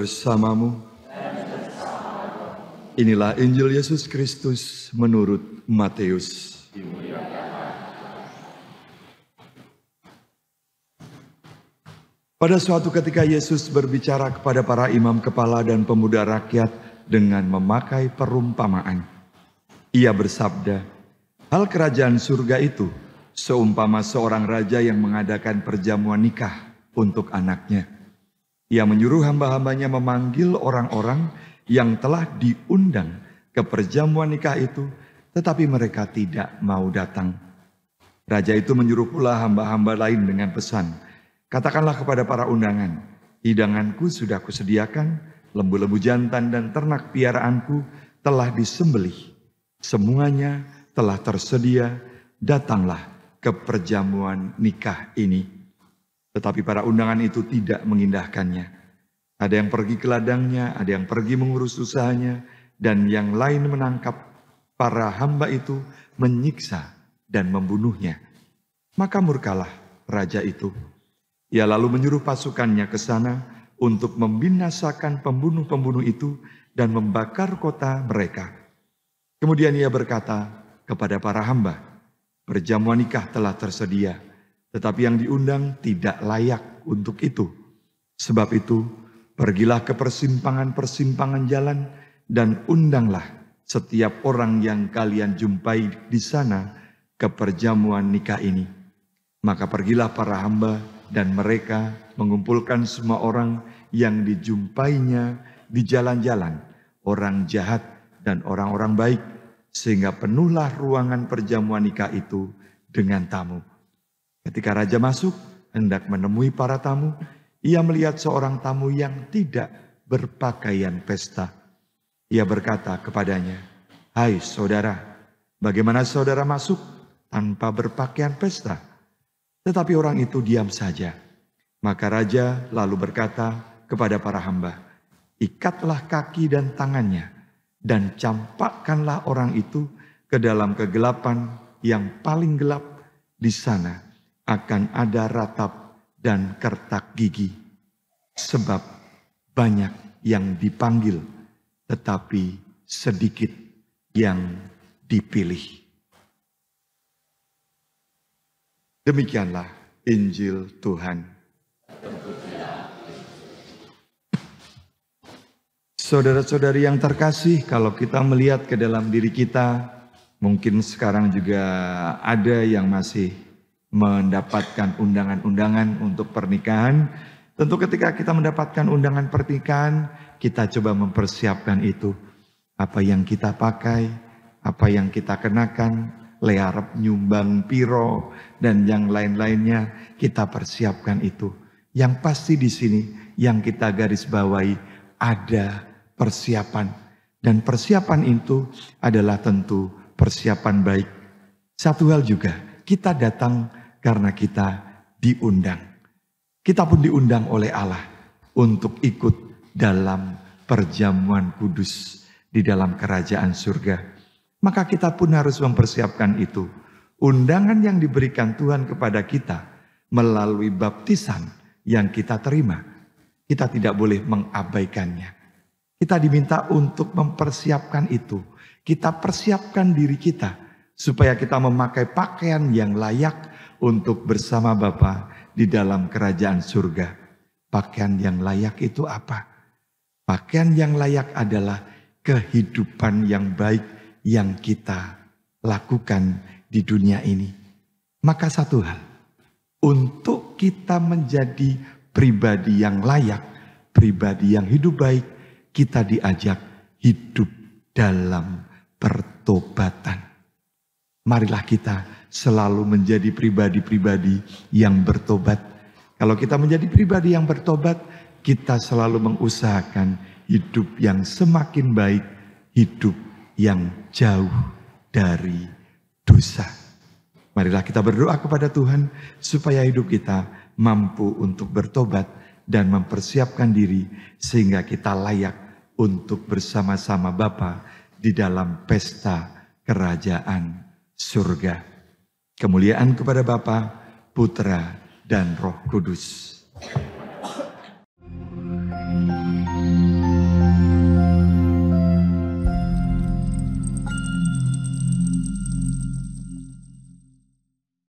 bersamamu. Inilah Injil Yesus Kristus menurut Matius. Pada suatu ketika Yesus berbicara kepada para imam kepala dan pemuda rakyat dengan memakai perumpamaan. Ia bersabda, hal kerajaan surga itu seumpama seorang raja yang mengadakan perjamuan nikah untuk anaknya. Ia menyuruh hamba-hambanya memanggil orang-orang yang telah diundang ke perjamuan nikah itu, tetapi mereka tidak mau datang. Raja itu menyuruh pula hamba-hamba lain dengan pesan, katakanlah kepada para undangan, hidanganku sudah kusediakan, lembu-lembu jantan dan ternak piaraanku telah disembelih. Semuanya telah tersedia, datanglah ke perjamuan nikah ini. Tetapi para undangan itu tidak mengindahkannya. Ada yang pergi ke ladangnya, ada yang pergi mengurus usahanya, dan yang lain menangkap para hamba itu, menyiksa dan membunuhnya. Maka murkalah raja itu. Ia lalu menyuruh pasukannya ke sana untuk membinasakan pembunuh-pembunuh itu dan membakar kota mereka. Kemudian ia berkata kepada para hamba, perjamuan nikah telah tersedia, tetapi yang diundang tidak layak untuk itu. Sebab itu, pergilah ke persimpangan-persimpangan jalan dan undanglah setiap orang yang kalian jumpai di sana ke perjamuan nikah ini. Maka pergilah para hamba dan mereka mengumpulkan semua orang yang dijumpainya di jalan-jalan, orang jahat dan orang-orang baik, sehingga penuhlah ruangan perjamuan nikah itu dengan tamu. Ketika raja masuk, hendak menemui para tamu, ia melihat seorang tamu yang tidak berpakaian pesta. Ia berkata kepadanya, hai saudara, bagaimana saudara masuk tanpa berpakaian pesta? Tetapi orang itu diam saja. Maka raja lalu berkata kepada para hamba, ikatlah kaki dan tangannya, dan campakkanlah orang itu ke dalam kegelapan yang paling gelap. Di sana akan ada ratap dan kertak gigi. Sebab banyak yang dipanggil, tetapi sedikit yang dipilih. Demikianlah Injil Tuhan. Saudara-saudari yang terkasih, kalau kita melihat ke dalam diri kita, mungkin sekarang juga ada yang masih mendapatkan undangan-undangan untuk pernikahan. Tentu ketika kita mendapatkan undangan pernikahan, kita coba mempersiapkan itu. Apa yang kita pakai, apa yang kita kenakan, learep nyumbang piro, dan yang lain-lainnya, kita persiapkan itu. Yang pasti di sini, yang kita garis bawahi, ada persiapan. Dan persiapan itu adalah tentu persiapan baik. Satu hal juga, kita datang karena kita diundang. Kita pun diundang oleh Allah untuk ikut dalam perjamuan kudus di dalam kerajaan surga. Maka kita pun harus mempersiapkan itu. Undangan yang diberikan Tuhan kepada kita melalui baptisan yang kita terima, kita tidak boleh mengabaikannya. Kita diminta untuk mempersiapkan itu. Kita persiapkan diri kita supaya kita memakai pakaian yang layak untuk bersama Bapa di dalam kerajaan surga. Pakaian yang layak itu apa? Pakaian yang layak adalah kehidupan yang baik yang kita lakukan di dunia ini. Maka satu hal, untuk kita menjadi pribadi yang layak, pribadi yang hidup baik, kita diajak hidup dalam pertobatan. Marilah kita selalu menjadi pribadi-pribadi yang bertobat. Kalau kita menjadi pribadi yang bertobat, kita selalu mengusahakan hidup yang semakin baik, hidup yang jauh dari dosa. Marilah kita berdoa kepada Tuhan supaya hidup kita mampu untuk bertobat dan mempersiapkan diri sehingga kita layak untuk bersama-sama Bapa di dalam pesta kerajaan surga. Kemuliaan kepada Bapa, Putra, dan Roh Kudus.